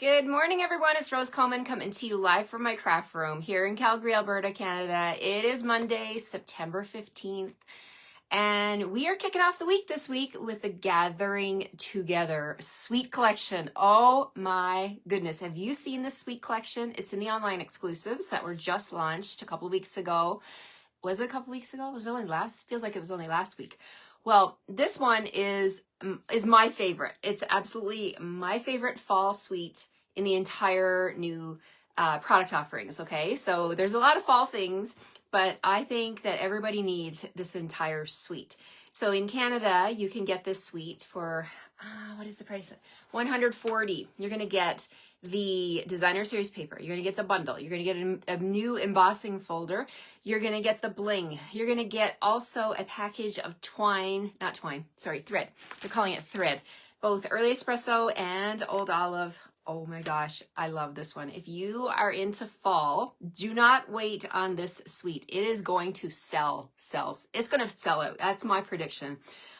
Good morning, everyone. It's Rose Coleman coming to you live from my craft room here in Calgary, Alberta, Canada. It is Monday, September 15th, and we are kicking off the week this week with the Gathering Together Sweet Collection. Oh my goodness. Have you seen this sweet collection? It's in the online exclusives that were just launched a couple of weeks ago. Was it a couple weeks ago? It was only feels like it was only last week. Well, this one is my favorite. It's absolutely my favorite fall suite in the entire new product offerings, okay? So there's a lot of fall things, but I think that everybody needs this entire suite. So in Canada, you can get this suite for, what is the price? $140. You're gonna get the designer series paper. You're gonna get the bundle. You're gonna get a new embossing folder. You're gonna get the bling. You're gonna get also a package of thread. They're calling it thread. Both early espresso and old olive. Oh my gosh, I love this one. If you are into fall, do not wait on this suite. It is going to sell. It's gonna sell out. That's my prediction.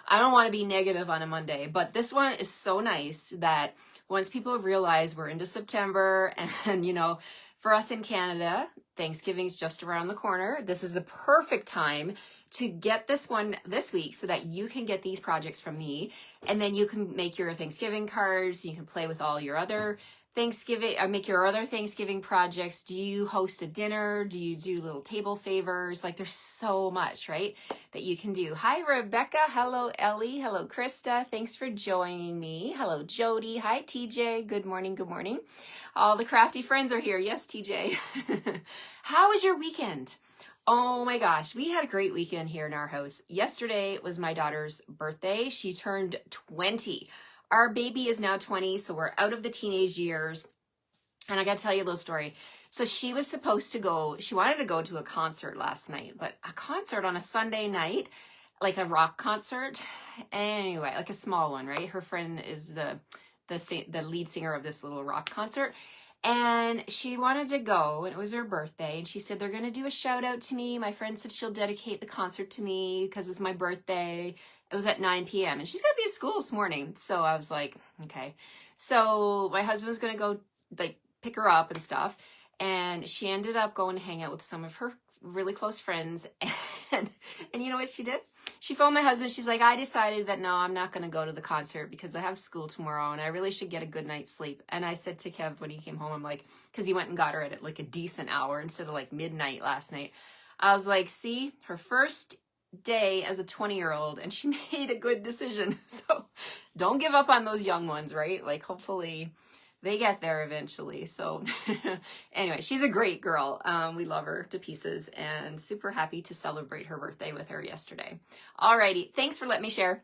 I don't want to be negative on a Monday, but this one is so nice that once people realize we're into September and, you know, for us in Canada, Thanksgiving's just around the corner. This is the perfect time to get this one this week so that you can get these projects from me, and then you can make your Thanksgiving cards. You can play with all your other make your other Thanksgiving projects. Do you host a dinner? Do you do little table favors? Like, there's so much, right, that you can do. Hi, Rebecca. Hello, Ellie. Hello, Krista. Thanks for joining me. Hello, Jody. Hi, TJ. Good morning. Good morning. All the crafty friends are here. Yes, TJ. How was your weekend? Oh my gosh, we had a great weekend here in our house. Yesterday was my daughter's birthday. She turned 20. Our baby is now 20, so we're out of the teenage years. And I got to tell you a little story. So she was supposed to go, she wanted to go to a concert last night, but a concert on a Sunday night, like a rock concert. Anyway, like a small one, right? Her friend is the lead singer of this little rock concert. And she wanted to go, and it was her birthday, and she said, they're going to do a shout out to me. My friend said she'll dedicate the concert to me because it's my birthday. It was at 9 p.m. and she's going to be at school this morning. So I was like, okay. So my husband's going to go like pick her up and stuff. And she ended up going to hang out with some of her really close friends. And you know what she did? She phoned my husband. She's like, I decided that no, I'm not going to go to the concert because I have school tomorrow and I really should get a good night's sleep. And I said to Kev when he came home, I'm like, because he went and got her at like a decent hour instead of like midnight last night. I was like, see, her first day as a 20-year-old and she made a good decision. So don't give up on those young ones, right? Like, hopefully they get there eventually. So anyway, she's a great girl. We love her to pieces and super happy to celebrate her birthday with her yesterday. Alrighty, thanks for letting me share.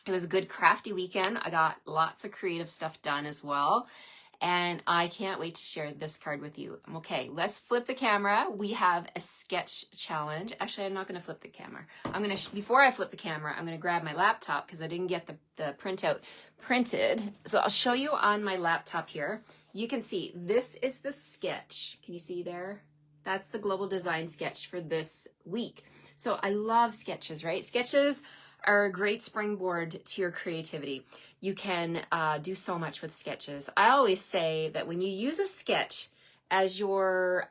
It was a good crafty weekend. I got lots of creative stuff done as well. And I can't wait to share this card with you. Okay, let's flip the camera. We have a sketch challenge. Actually, I'm not going to flip the camera. Before I flip the camera, I'm going to grab my laptop because I didn't get the printout printed. So I'll show you on my laptop here. You can see this is the sketch. Can you see there? That's the global design sketch for this week. So I love sketches, right? Sketches are a great springboard to your creativity. You can do so much with sketches. I always say that when you use a sketch as your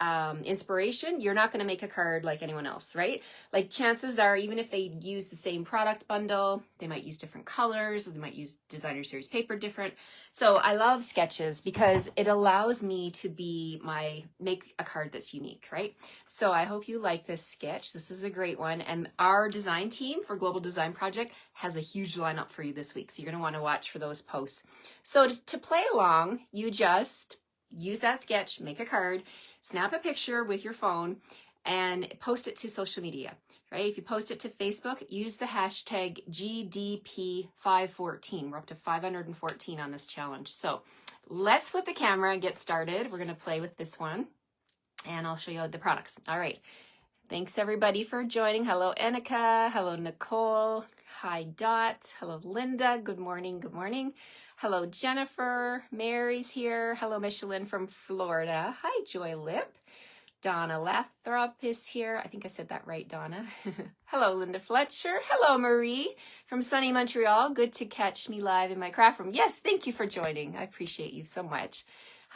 inspiration, you're not going to make a card like anyone else, right? Like, chances are, even if they use the same product bundle, they might use different colors, or they might use designer series paper different. So I love sketches because it allows me to make a card that's unique, right? So I hope you like this sketch. This is a great one. And our design team for Global Design Project has a huge lineup for you this week. So you're going to want to watch for those posts. So to play along, you just use that sketch, make a card, snap a picture with your phone, and post it to social media, right? If you post it to Facebook, use the hashtag GDP514. We're up to 514 on this challenge. So let's flip the camera and get started. We're going to play with this one, and I'll show you the products. All right. Thanks, everybody, for joining. Hello, Annika. Hello, Nicole. Hi, Dot. Hello, Linda. Good morning. Good morning. Hello, Jennifer. Mary's here. Hello, Michelin from Florida. Hi, Joy Lip. Donna Lathrop is here. I think I said that right, Donna. Hello, Linda Fletcher. Hello, Marie from sunny Montreal. Good to catch me live in my craft room. Yes, thank you for joining. I appreciate you so much.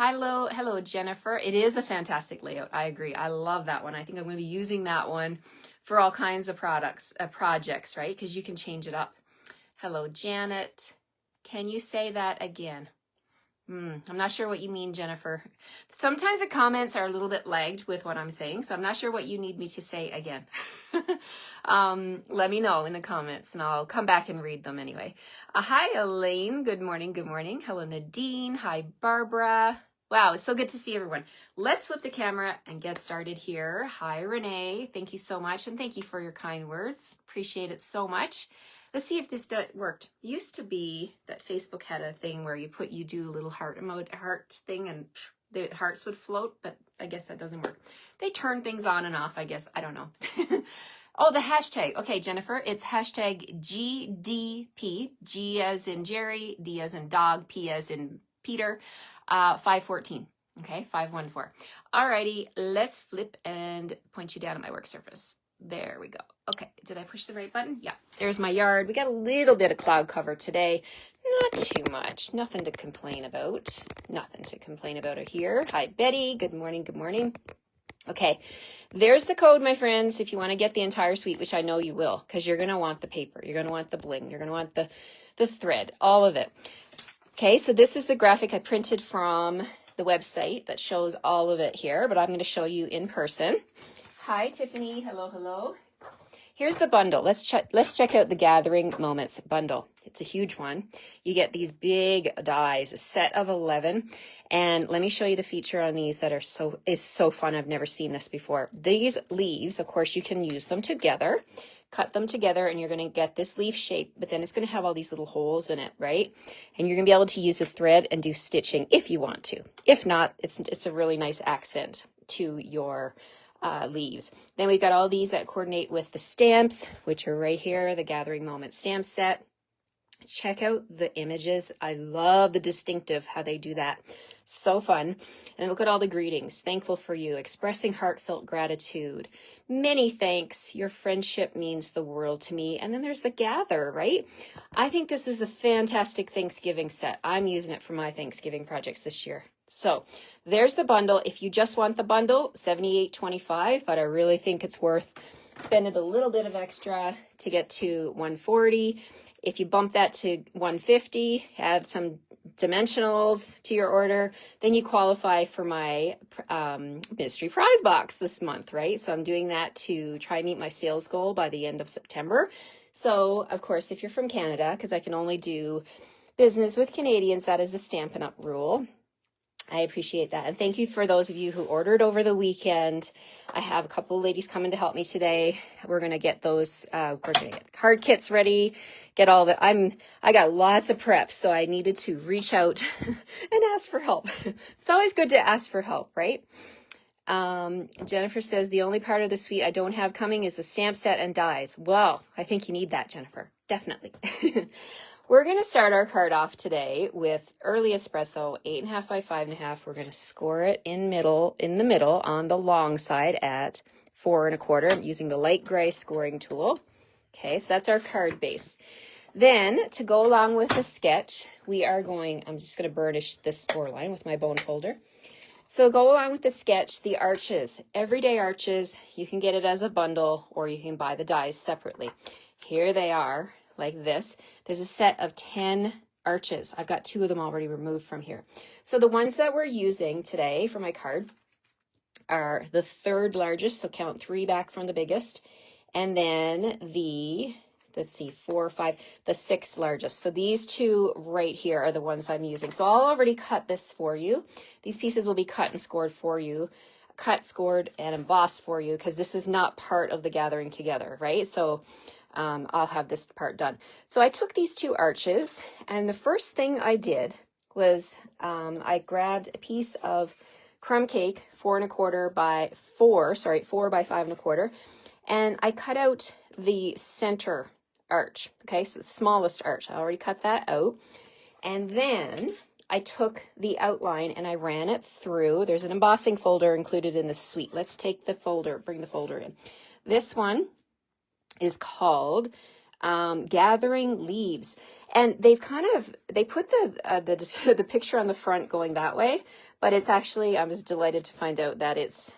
Hello, Jennifer. It is a fantastic layout. I agree. I love that one. I think I'm going to be using that one for all kinds of projects, right? Because you can change it up. Hello, Janet. Can you say that again? I'm not sure what you mean, Jennifer. Sometimes the comments are a little bit lagged with what I'm saying, so I'm not sure what you need me to say again. Let me know in the comments, and I'll come back and read them anyway. Hi, Elaine. Good morning. Good morning. Hello, Nadine. Hi, Barbara. Wow, it's so good to see everyone. Let's flip the camera and get started here. Hi, Renee. Thank you so much, and thank you for your kind words. Appreciate it so much. Let's see if this worked. It used to be that Facebook had a thing where you do a little heart thing and the hearts would float, but I guess that doesn't work. They turn things on and off, I guess. I don't know. Oh, the hashtag. Okay, Jennifer, it's hashtag GDP, G as in Jerry, D as in dog, P as in Peter, 514. Okay, 514. Alrighty, let's flip and point you down at my work surface. There we go. Okay, did I push the right button? Yeah, there's my yard. We got a little bit of cloud cover today. Not too much. Nothing to complain about. Nothing to complain about here. Hi, Betty. Good morning. Good morning. Okay, there's the code, my friends, if you want to get the entire suite, which I know you will, because you're going to want the paper. You're going to want the bling. You're going to want the thread, all of it. Okay, so this is the graphic I printed from the website that shows all of it here, but I'm going to show you in person. Hi, Tiffany. Hello, hello. Here's the bundle. Let's check out the Gathering Moments bundle. It's a huge one. You get these big dies, a set of 11. And let me show you the feature on these that is so fun. I've never seen this before. These leaves, of course, you can use them together, cut them together, and you're going to get this leaf shape, but then it's going to have all these little holes in it, right? And you're going to be able to use a thread and do stitching if you want to. If not, it's a really nice accent to your leaves. Then we've got all these that coordinate with the stamps, which are right here, the Gathering Moment stamp set. Check out the images. I love the distinctive, how they do that. So fun. And look at all the greetings. Thankful for you. Expressing heartfelt gratitude. Many thanks. Your friendship means the world to me. And then there's the gather, right? I think this is a fantastic Thanksgiving set. I'm using it for my Thanksgiving projects this year. So there's the bundle. If you just want the bundle, $78.25, but I really think it's worth spending a little bit of extra to get to $140. If you bump that to $150, add some dimensionals to your order, then you qualify for my mystery prize box this month, right? So I'm doing that to try and meet my sales goal by the end of September. So, of course, if you're from Canada, because I can only do business with Canadians, that is a Stampin' Up! Rule. I appreciate that. And thank you for those of you who ordered over the weekend. I have a couple of ladies coming to help me today. We're going to get those, we're going to get card kits ready, get all the, I got lots of prep, so I needed to reach out and ask for help. It's always good to ask for help, right? Jennifer says, the only part of the suite I don't have coming is the stamp set and dies. Well, I think you need that, Jennifer. Definitely. We're going to start our card off today with Early Espresso, 8.5 by 5.5. We're going to score it in the middle on the long side at 4 1/4. I'm using the light gray scoring tool. Okay, so that's our card base. Then to go along with the sketch, I'm just going to burnish this score line with my bone folder. So go along with the sketch, the arches, everyday arches. You can get it as a bundle or you can buy the dies separately. Here they are. Like this. There's a set of 10 arches. I've got 2 of them already removed from here. So the ones that we're using today for my card are the 3rd largest, so count 3 back from the biggest, and then the, let's see, 4, 5, the 6th largest. So these 2 right here are the ones I'm using. So I'll already cut this for you. These pieces will be cut and scored for you, cut, scored, and embossed for you, because this is not part of the gathering together, right? So I'll have this part done. So I took these 2 arches, and the first thing I did was I grabbed a piece of crumb cake, 4 1/4 by 4 by 5 1/4, and I cut out the center arch. Okay, so the smallest arch. I already cut that out, and then I took the outline and I ran it through. There's an embossing folder included in the suite. Let's take the folder, bring the folder in. This one is called Gathering leaves. And they've they put the picture on the front going that way, but it's actually, I was delighted to find out that it's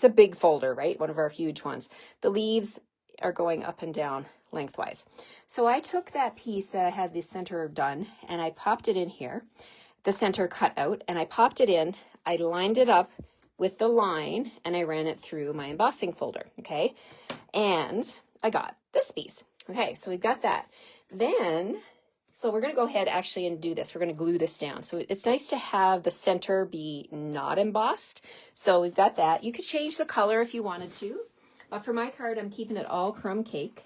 a big folder, right? One of our huge ones. The leaves are going up and down lengthwise. So I took that piece that I had the center done and I popped it in here, the center cut out, and I popped it in. I lined it up with the line and I ran it through my embossing folder, okay? And I got this piece. Okay, so we've got that. Then, so we're going to go ahead actually and do this. We're going to glue this down. So it's nice to have the center be not embossed. So we've got that. You could change the color if you wanted to. But for my card, I'm keeping it all crumb cake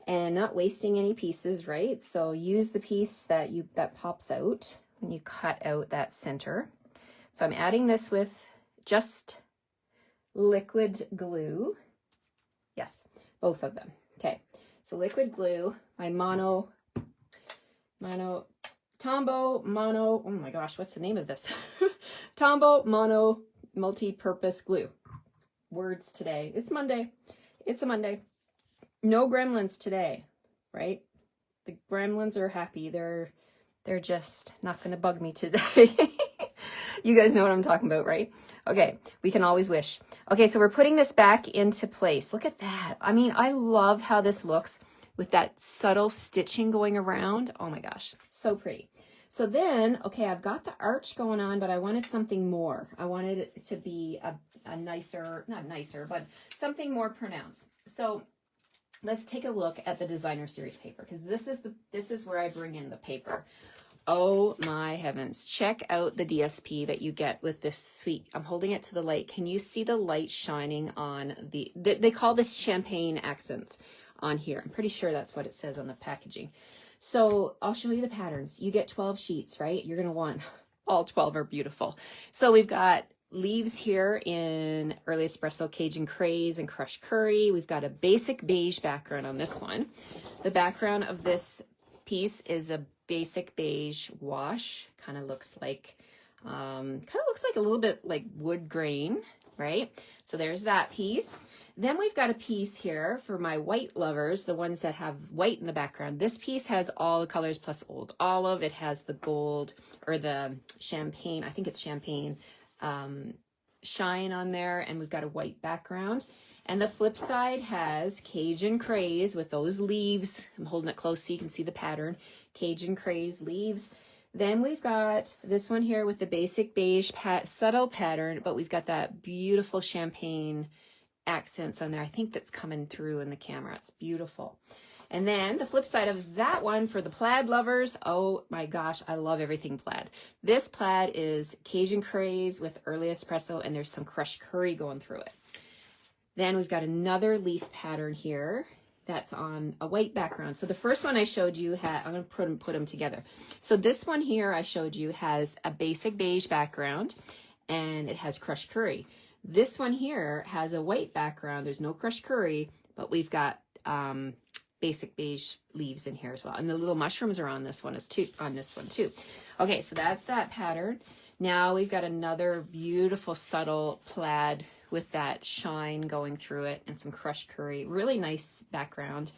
and not wasting any pieces, right? So use the piece that pops out when you cut out that center. So I'm adding this with just liquid glue. Yes, both of them. Okay, so liquid glue, my Tombow Mono, oh my gosh, what's the name of this? Tombow Mono multi-purpose glue. Words today. It's Monday. It's a Monday. No gremlins today, right? The gremlins are happy. They're just not going to bug me today. You guys know what I'm talking about, right? Okay, we can always wish. Okay, so we're putting this back into place. Look at that. I mean, I love how this looks with that subtle stitching going around. Oh my gosh, so pretty. So then, okay, I've got the arch going on, but I wanted something more. I wanted it to be a nicer, not nicer, but something more pronounced. So let's take a look at the designer series paper, because this is where I bring in the paper. Oh my heavens. Check out the DSP that you get with this sweet. I'm holding it to the light. Can you see the light shining on they call this champagne accents on here. I'm pretty sure that's what it says on the packaging. So I'll show you the patterns. You get 12 sheets, right? You're going to want all 12 are beautiful. So we've got leaves here in Early Espresso, Cajun Craze, and Crushed Curry. We've got a basic beige background on this one. The background of this piece is a basic beige wash. Kind of looks like a little bit like wood grain, right? So there's that piece. Then we've got a piece here for my white lovers, the ones that have white in the background. This piece has all the colors plus old olive. It has the gold or the champagne, I think it's champagne, shine on there, and we've got a white background. And the flip side has Cajun Craze with those leaves. I'm holding it close so you can see the pattern. Cajun Craze leaves. Then we've got this one here with the basic beige subtle pattern, but we've got that beautiful champagne accents on there. I think that's coming through in the camera. It's beautiful. And then the flip side of that one for the plaid lovers, oh my gosh, I love everything plaid. This plaid is Cajun Craze with Early Espresso, and there's some crushed curry going through it. Then we've got another leaf pattern here that's on a white background. So the first one I showed you had, I'm going to put them together. So this one here I showed you has a basic beige background and it has crushed curry. This one here has a white background. There's no crushed curry, but we've got basic beige leaves in here as well. And the little mushrooms are on this one too. Okay, so that's that pattern. Now we've got another beautiful subtle plaid with that shine going through it and some crushed curry. Really nice background.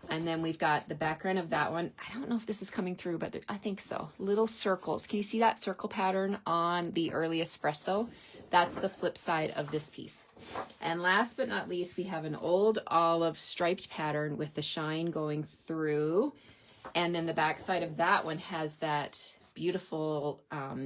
And then we've got the background of that one. I don't know if this is coming through, but I think so. Little circles. Can you see that circle pattern on the Early Espresso? That's the flip side of this piece. And last but not least, we have an old olive striped pattern with the shine going through. And then the back side of that one has that beautiful,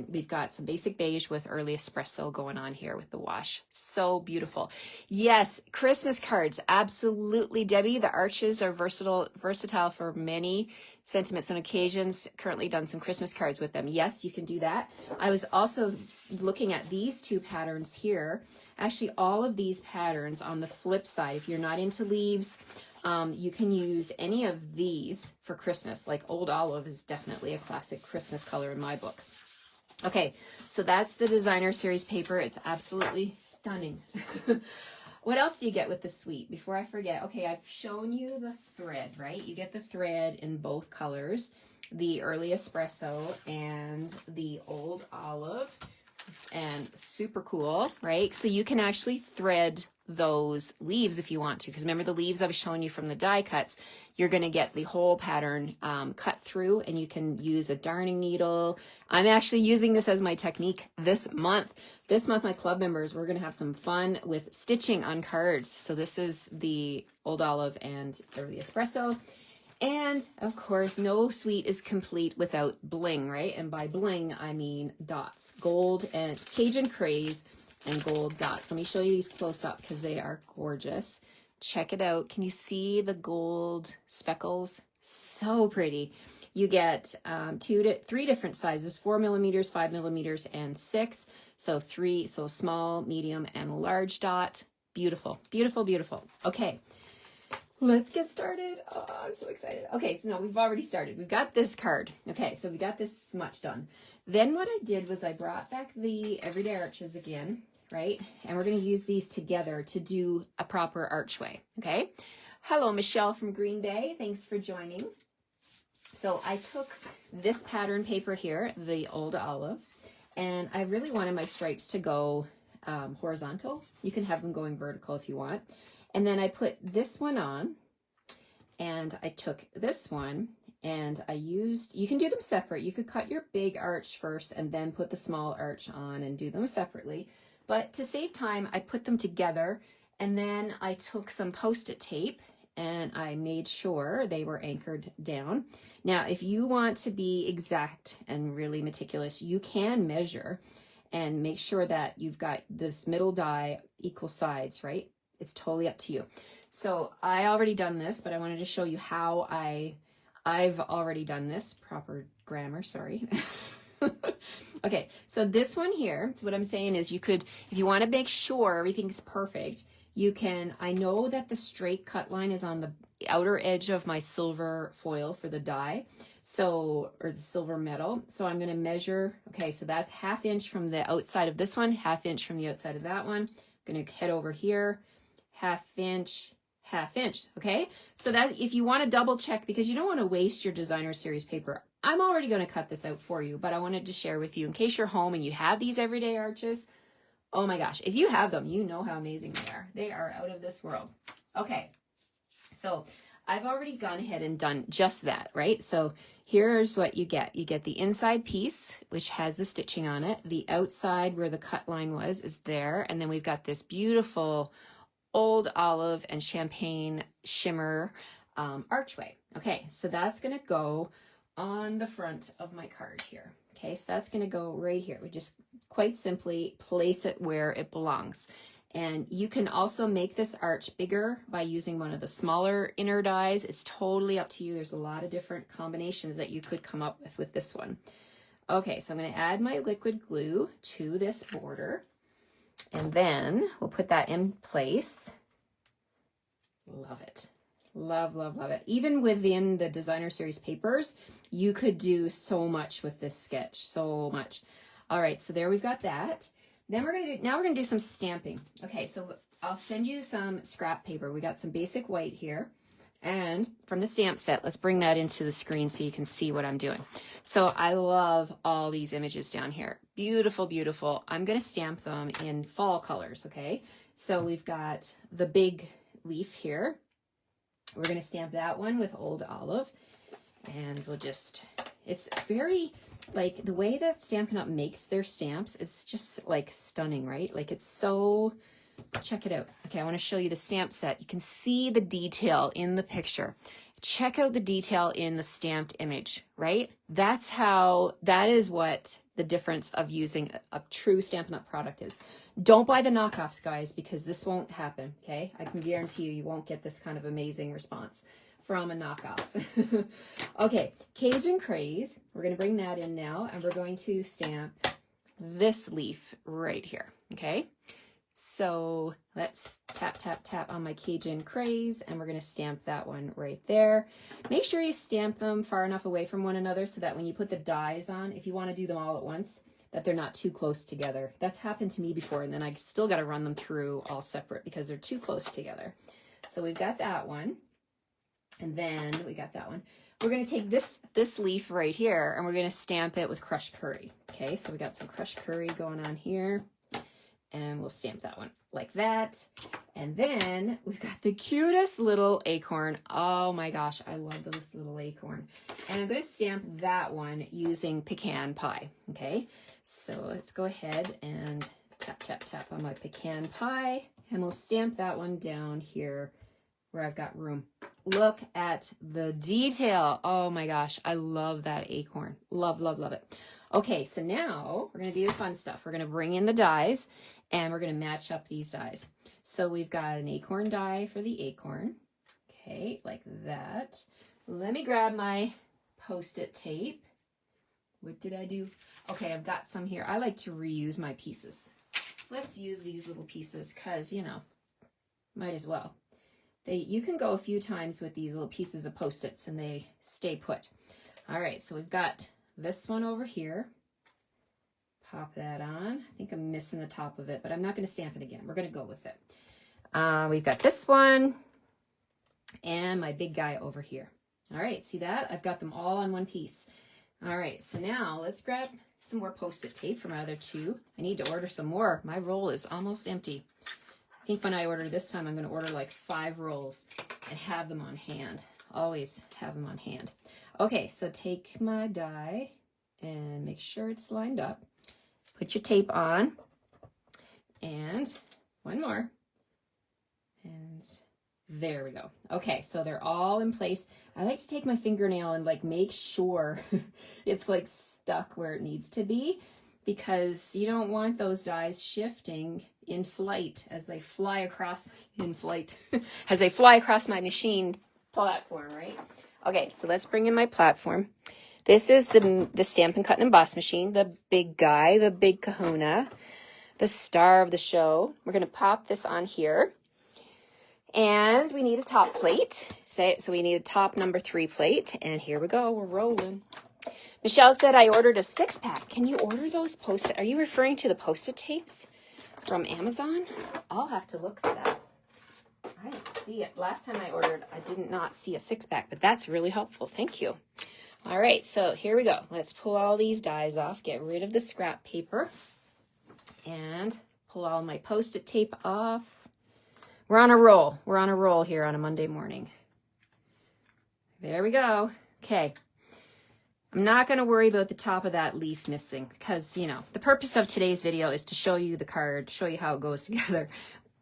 we've got some basic beige with Early Espresso going on here with the wash. So beautiful. Yes, Christmas cards. Absolutely, Debbie. The arches are versatile for many sentiments and occasions. Currently done some Christmas cards with them. Yes, you can do that. I was also looking at these two patterns here. Actually, all of these patterns on the flip side, if you're not into leaves, you can use any of these for Christmas. Like old olive is definitely a classic Christmas color in my books. Okay, so that's the designer series paper. It's absolutely stunning. What else do you get with the suite? Before I forget, okay, I've shown you the thread, right? You get the thread in both colors, the Early Espresso and the old olive, and super cool, right? So you can actually thread those leaves if you want to, because remember the leaves I was showing you from the die cuts, you're going to get the whole pattern cut through, and you can use a darning needle. I'm actually using this as my technique this month. This month, my club members, we're going to have some fun with stitching on cards. So this is the Old Olive and the espresso. And of course, no suite is complete without bling, right? And by bling, I mean dots, gold and Cajun craze and gold dots. Let me show you these close up because they are gorgeous. Check it out. Can you see the gold speckles? So pretty. You get 2 to 3 different sizes, 4 millimeters, 5 millimeters, and 6. So 3, so small, medium, and large dot. Beautiful, beautiful, beautiful. Okay. Let's get started. Oh, I'm so excited. Okay, so no, we've already started. We've got this card. Okay, so we got this smudge done. Then what I did was I brought back the everyday arches again, right? And we're going to use these together to do a proper archway, okay? Hello, Michelle from Green Bay. Thanks for joining. So I took this pattern paper here, the Old Olive, and I really wanted my stripes to go horizontal. You can have them going vertical if you want. And then I put this one on, and I took this one, and I used, you can do them separate. You could cut your big arch first and then put the small arch on and do them separately. But to save time, I put them together, and then I took some Post-it tape and I made sure they were anchored down. Now, if you want to be exact and really meticulous, you can measure and make sure that you've got this middle die equal sides, right? It's totally up to you. So I already done this, but I wanted to show you how I've already done this. Proper grammar, sorry. Okay, so this one here, so what I'm saying is you could, if you want to make sure everything's perfect, you can, I know that the straight cut line is on the outer edge of my silver foil for the die, so, or the silver metal. So I'm going to measure, okay, so that's 1/2 inch from the outside of this one, 1/2 inch from the outside of that one. I'm going to head over here. 1/2 inch, 1/2 inch, okay? So that if you want to double check, because you don't want to waste your designer series paper, I'm already going to cut this out for you, but I wanted to share with you in case you're home and you have these everyday arches. Oh my gosh, if you have them, you know how amazing they are. They are out of this world. Okay, so I've already gone ahead and done just that, right? So here's what you get. You get the inside piece, which has the stitching on it. The outside where the cut line was is there, and then we've got this beautiful Old Olive and Champagne shimmer archway. Okay, so that's going to go on the front of my card here. Okay, so that's going to go right here. We just quite simply place it where it belongs. And you can also make this arch bigger by using one of the smaller inner dies. It's totally up to you. There's a lot of different combinations that you could come up with this one. Okay, so I'm going to add my liquid glue to this border. And then we'll put that in place. Love it. Love, love, love it. Even within the designer series papers, you could do so much with this sketch. So much. All right, so there we've got that. Then we're gonna do some stamping. Okay, so I'll send you some scrap paper. We got some basic white here. And from the stamp set, let's bring that into the screen so you can see what I'm doing. So I love all these images down here. Beautiful, beautiful. I'm going to stamp them in fall colors, okay? So we've got the big leaf here. We're going to stamp that one with Old Olive. And we'll just, it's very, like, the way that Stampin' Up! Makes their stamps is just, like, stunning, right? Like, it's so... Check it out. Okay, I want to show you the stamp set. You can see the detail in the picture. Check out the detail in the stamped image, right? That is what the difference of using a true Stampin' Up! Product is. Don't buy the knockoffs, guys, because this won't happen, okay? I can guarantee you won't get this kind of amazing response from a knockoff. Okay, Cajun Craze. We're going to bring that in now, and we're going to stamp this leaf right here, okay? So let's tap, tap, tap on my Cajun Craze, and we're going to stamp that one right there. Make sure you stamp them far enough away from one another so that when you put the dies on, if you want to do them all at once, that they're not too close together. That's happened to me before, and then I still got to run them through all separate because they're too close together. So we've got that one, and then we got that one. We're going to take this leaf right here, and we're going to stamp it with crushed curry. Okay, so we got some crushed curry going on here. And we'll stamp that one like that. And then we've got the cutest little acorn. Oh my gosh, I love this little acorn. And I'm going to stamp that one using pecan pie, okay? So let's go ahead and tap, tap, tap on my pecan pie, and we'll stamp that one down here where I've got room. Look at the detail. Oh my gosh, I love that acorn. Love, love, love it. Okay, so now we're going to do the fun stuff. We're going to bring in the dies, and we're going to match up these dies. So we've got an acorn die for the acorn. Okay, like that. Let me grab my Post-it tape. What did I do? Okay, I've got some here. I like to reuse my pieces. Let's use these little pieces because, you know, might as well. You can go a few times with these little pieces of Post-its and they stay put. All right, so we've got this one over here. Pop that on. I think I'm missing the top of it, but I'm not going to stamp it again. We're going to go with it. We've got this one and my big guy over here. All right, see that? I've got them all on one piece. All right, so now let's grab some more Post-it tape from my other two. I need to order some more. My roll is almost empty. I think when I order this time, I'm going to order like 5 rolls and have them on hand. Always have them on hand. Okay, so take my die and make sure it's lined up. Put your tape on. And one more. And there we go. Okay, so they're all in place. I like to take my fingernail and like make sure it's like stuck where it needs to be, because you don't want those dies shifting in flight as they fly across as they fly across my machine platform, right? Okay, so let's bring in my platform. This is the Stampin' Cut and Emboss machine, the big guy, the big kahuna, the star of the show. We're going to pop this on here. And we need a top plate. So we need a top number 3 plate. And here we go. We're rolling. Michelle said I ordered a 6-pack. Can you order those Post-it? Are you referring to the Post-it tapes from Amazon? I'll have to look for that. I didn't see it. Last time I ordered, I did not see a 6-pack, but that's really helpful. Thank you. All right, so here we go. Let's pull all these dies off, get rid of the scrap paper, and pull all my Post-it tape off. We're on a roll. We're on a roll here on a Monday morning. There we go. Okay. I'm not going to worry about the top of that leaf missing because, you know, the purpose of today's video is to show you the card, show you how it goes together.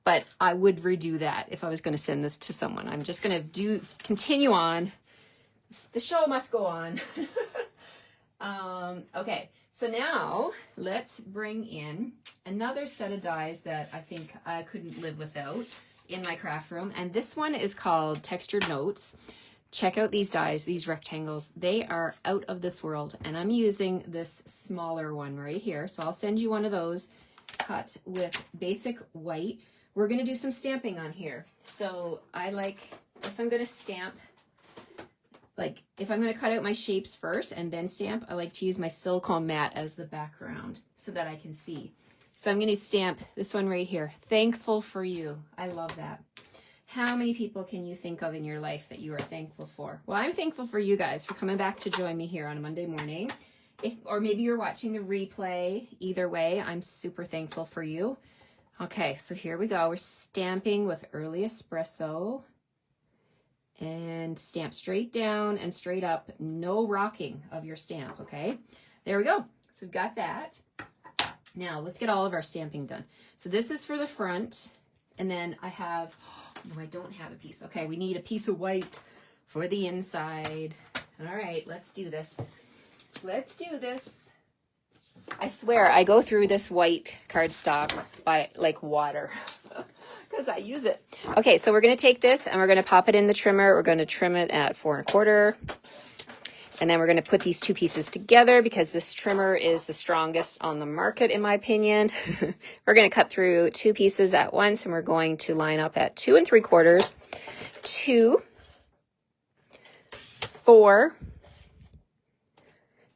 But I would redo that if I was going to send this to someone. I'm just going to continue on. The show must go on. Okay. So now let's bring in another set of dies that I think I couldn't live without in my craft room. And this one is called Textured Notes. Check out these dies, these rectangles. They are out of this world. And I'm using this smaller one right here. So I'll send you one of those cut with basic white. We're going to do some stamping on here. So I like, if I'm going to stamp, like if I'm going to cut out my shapes first and then stamp, I like to use my silicone mat as the background so that I can see. So I'm going to stamp this one right here. Thankful for you. I love that. How many people can you think of in your life that you are thankful for? Well, I'm thankful for you guys for coming back to join me here on a Monday morning. Or maybe you're watching the replay. Either way, I'm super thankful for you. Okay, so here we go. We're stamping with Early Espresso. And stamp straight down and straight up. No rocking of your stamp, okay? There we go. So we've got that. Now, let's get all of our stamping done. So this is for the front. And then I have, oh, I don't have a piece. Okay, we need a piece of white for the inside. All right, let's do this. Let's do this. I swear, I go through this white cardstock by like water because I use it. Okay, so we're going to take this and we're going to pop it in the trimmer. We're going to trim it at 4 1/4. And then we're going to put these 2 pieces together because this trimmer is the strongest on the market, in my opinion. We're going to cut through 2 pieces at once, and we're going to line up at 2 3/4, 2, 4,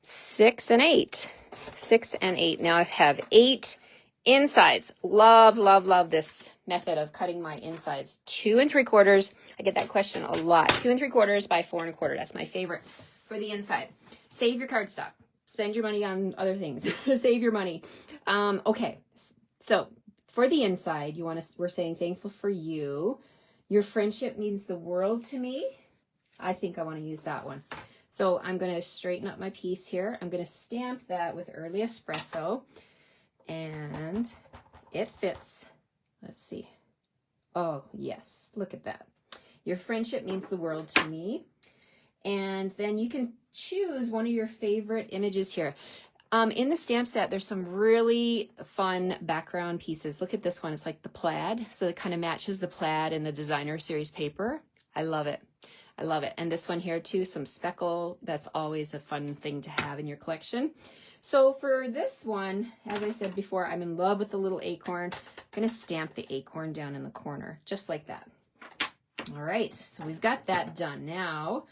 6, and 8. 6 and 8. Now I have 8 insides. Love, love, love this method of cutting my insides. 2 3/4. I get that question a lot. 2 3/4 by 4 1/4. That's my favorite. For the inside. Save your cardstock. Spend your money on other things. Save your money. Okay, so for the inside, we're saying thankful for you. Your friendship means the world to me. I think I want to use that one. So I'm going to straighten up my piece here. I'm going to stamp that with early espresso, and it fits. Let's see. Oh, yes. Look at that. Your friendship means the world to me. And then you can choose one of your favorite images here. In the stamp set, there's some really fun background pieces. Look at this one. It's like the plaid. So it kind of matches the plaid in the designer series paper. I love it. I love it. And this one here too, some speckle. That's always a fun thing to have in your collection. So for this one, as I said before, I'm in love with the little acorn. I'm going to stamp the acorn down in the corner, just like that. All right, so we've got that done. Now,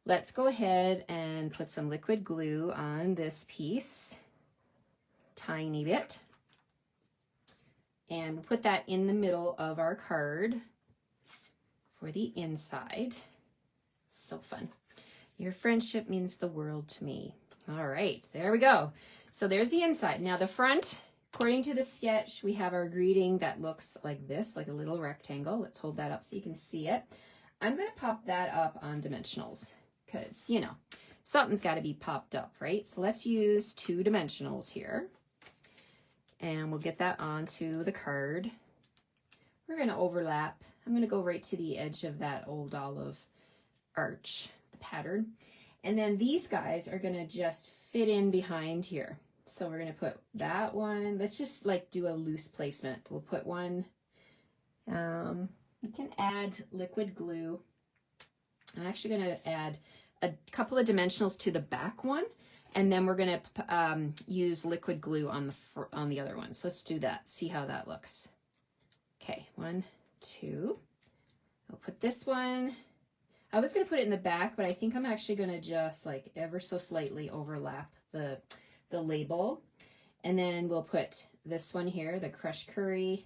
let's go ahead and put some liquid glue on this piece, tiny bit. And we'll put that in the middle of our card for the inside. So fun. Your friendship means the world to me. All right, there we go. So there's the inside. Now the front, according to the sketch, we have our greeting that looks like this, like a little rectangle. Let's hold that up so you can see it. I'm going to pop that up on dimensionals because, you know, something's got to be popped up, right? So let's use 2 dimensionals here. And we'll get that onto the card. We're going to overlap. I'm going to go right to the edge of that old olive arch, the pattern. And then these guys are going to just fit in behind here. So we're going to put that one. Let's just like do a loose placement. We'll put one. You can add liquid glue. I'm actually going to add a couple of dimensionals to the back one. And then we're going to use liquid glue on the other one. So let's do that. See how that looks. Okay, 1, 2. I'll put this one. I was going to put it in the back, but I think I'm actually going to just like ever so slightly overlap the label. And then we'll put this one here, the crushed curry.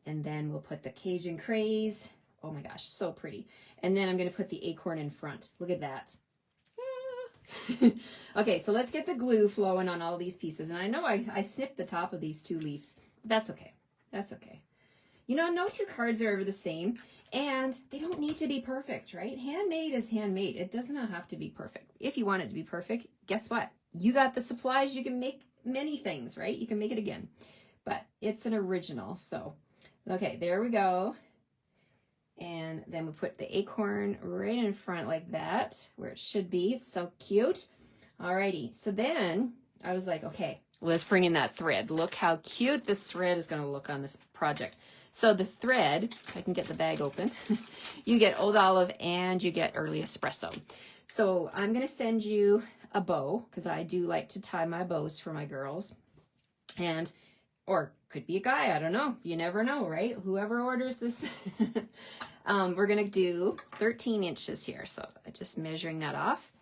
And then we'll put the Cajun craze. Oh my gosh, so pretty. And then I'm going to put the acorn in front. Look at that. Okay, so let's get the glue flowing on all these pieces. And I know I snipped the top of these 2 leaves, but that's okay. That's okay. You know, no 2 cards are ever the same, and they don't need to be perfect, right? Handmade is handmade. It does not have to be perfect. If you want it to be perfect, guess what? You got the supplies. You can make many things, right? You can make it again, but it's an original. So, okay, there we go. And then we put the acorn right in front like that, where it should be. It's so cute. Alrighty, so then I was like, okay, let's bring in that thread. Look how cute this thread is going to look on this project. So the thread, if I can get the bag open, you get Old Olive and you get Early Espresso. So I'm going to send you a bow because I do like to tie my bows for my girls. And, or could be a guy, I don't know. You never know, right? Whoever orders this. We're going to do 13 inches here. So I'm just measuring that off.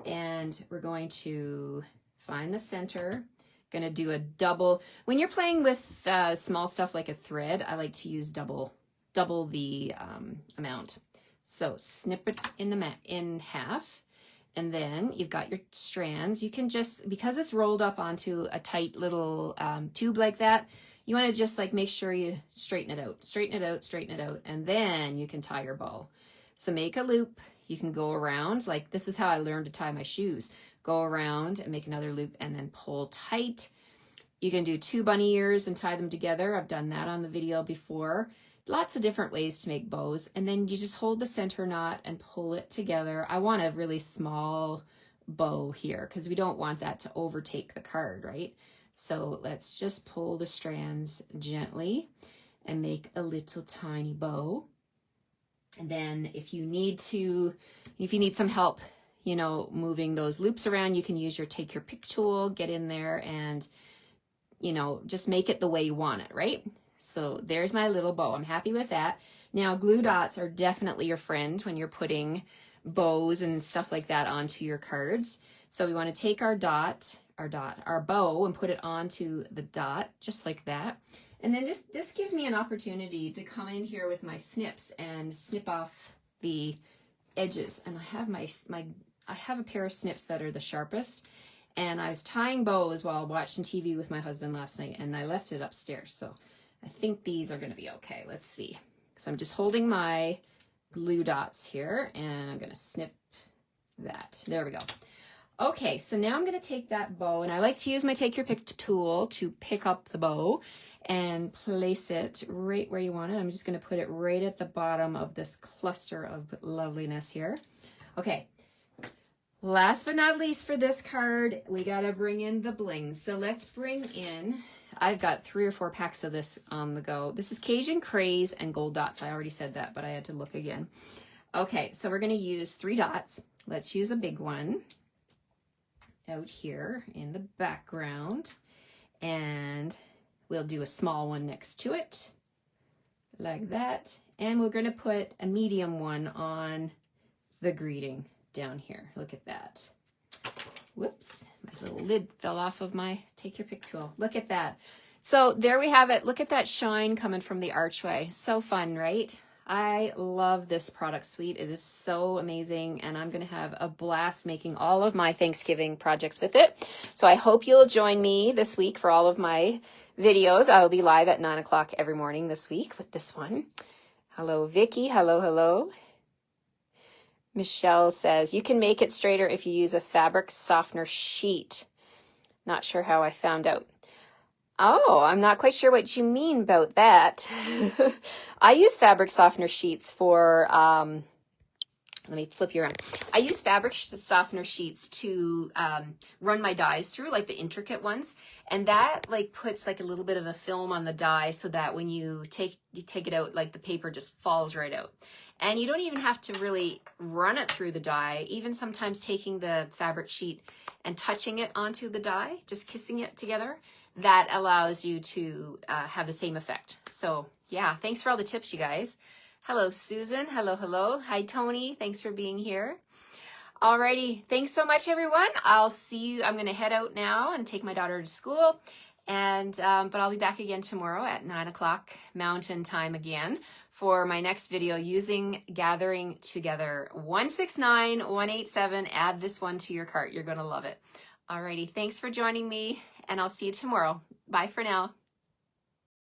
And we're going to find the center. Going to do a double. When you're playing with small stuff like a thread, I like to use double the amount. So snip it in half, and then you've got your strands. You can just, because it's rolled up onto a tight little tube like that, you want to just like make sure you straighten it out, and then you can tie your bow. So make a loop. You can go around, like this is how I learned to tie my shoes. Go around and make another loop and then pull tight. You can do 2 bunny ears and tie them together. I've done that on the video before. Lots of different ways to make bows. And then you just hold the center knot and pull it together. I want a really small bow here because we don't want that to overtake the card, right? So let's just pull the strands gently and make a little tiny bow. And then if you need some help, you know, moving those loops around, you can use take your pick tool, get in there and, you know, just make it the way you want it, right? So there's my little bow. I'm happy with that. Now, glue dots are definitely your friend when you're putting bows and stuff like that onto your cards. So we want to take our bow and put it onto the dot, just like that. And then this gives me an opportunity to come in here with my snips and snip off the edges. And I have a pair of snips that are the sharpest, and I was tying bows while watching TV with my husband last night, and I left it upstairs. So I think these are going to be okay. Let's see. So I'm just holding my glue dots here, and I'm going to snip that. There we go. Okay, so now I'm going to take that bow, and I like to use my Take Your Pick tool to pick up the bow and place it right where you want it. I'm just going to put it right at the bottom of this cluster of loveliness here. Okay, last but not least for this card, we got to bring in the bling. So let's bring in, I've got 3 or 4 packs of this on the go. This is Cajun Craze and Gold Dots. I already said that, but I had to look again. Okay, so we're going to use 3 dots. Let's use a big one out here in the background, and we'll do a small one next to it like that, and we're going to put a medium one on the greeting down here. Look at that. Whoops, my little lid fell off of my Take Your Pick tool. Look at that. So there we have it. Look at that shine coming from the archway. So fun, right? I love this product suite. It is so amazing, and I'm going to have a blast making all of my Thanksgiving projects with it. So I hope you'll join me this week for all of my videos. I will be live at 9 o'clock every morning this week with this one. Hello, Vicky. Hello, hello. Michelle says, you can make it straighter if you use a fabric softener sheet. Not sure how I found out. Oh, I'm not quite sure what you mean about that. I use fabric softener sheets for, let me flip you around. I use fabric softener sheets to run my dies through, like the intricate ones. And that like puts like a little bit of a film on the die so that when you take it out, like the paper just falls right out. And you don't even have to really run it through the die. Even sometimes taking the fabric sheet and touching it onto the die, just kissing it together, that allows you to have the same effect. So yeah, thanks for all the tips, you guys. Hello, Susan. Hello, hello. Hi, Tony. Thanks for being here. Alrighty, thanks so much, everyone. I'll see you. I'm going to head out now and take my daughter to school. And but I'll be back again tomorrow at 9 o'clock Mountain Time again for my next video using Gathering Together 169187. Add this one to your cart. You're going to love it. Alrighty, thanks for joining me, and I'll see you tomorrow. Bye for now.